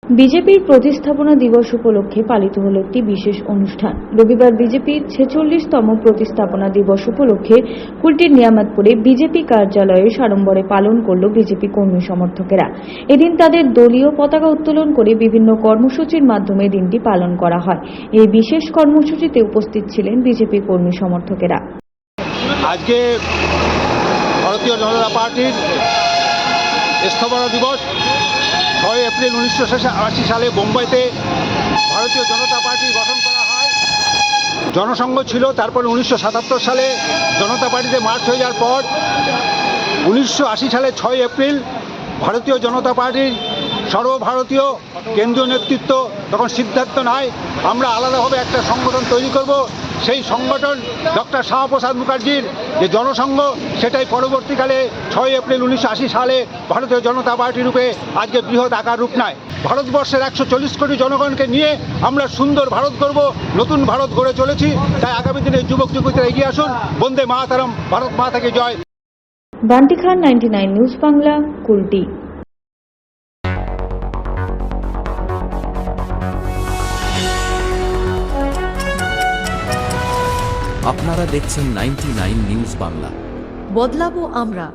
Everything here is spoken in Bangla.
বিজেপির প্রতিস্থাপনা দিবস উপলক্ষে পালিত হল একটি বিশেষ অনুষ্ঠান। রবিবার বিজেপির 46তম প্রতিস্থাপনা দিবস উপলক্ষে কুলটির নিয়ামতপুরে বিজেপি কার্যালয়ে সাড়ম্বরে পালন করল বিজেপি কর্মী সমর্থকেরা। এদিন তাদের দলীয় পতাকা উত্তোলন করে বিভিন্ন কর্মসূচির মাধ্যমে দিনটি পালন করা হয়। এই বিশেষ কর্মসূচিতে উপস্থিত ছিলেন বিজেপি কর্মী সমর্থকেরা। আজকে ভারতীয় জনতা পার্টির স্থাপনা দিবস 6 এপ্রিল 1980 সালে বোম্বাইতে ভারতীয় জনতা পার্টি গঠন করা হয়। জনসংঘ ছিল, তারপরে 1977 সালে জনতা পার্টিতে মার্চ হয়ে যাওয়ার পর 1980 সালে 6 এপ্রিল ভারতীয় জনতা পার্টির সর্বভারতীয় কেন্দ্রীয় নেতৃত্ব তখন সিদ্ধান্ত নেয় আমরা আলাদাভাবে একটা সংগঠন তৈরি করব। সেই সংগঠন ডক্টর শ্যামাপ্রসাদ মুখার্জির যে জনসংঘ, সেটাই পরবর্তীকালে 6 এপ্রিল 1980 সালে ভারতীয় জনতা পার্টি রূপে আজকে বৃহৎ আকার রূপ নেয়। ভারতবর্ষের 140 কোটি জনগণকে নিয়ে আমরা সুন্দর ভারত গড়ব, নতুন ভারত গড়ে চলেছি। তাই আগামী দিনে যুবক যুবতীরা এগিয়ে আসুন। বন্দে মাতরম, ভারত মাতাকে জয়। বান্টি খান, 99 নিউজ বাংলা, কুলটি। আপনারা দেখছেন 99 নিউজ বাংলা। বদলাবো আমরা।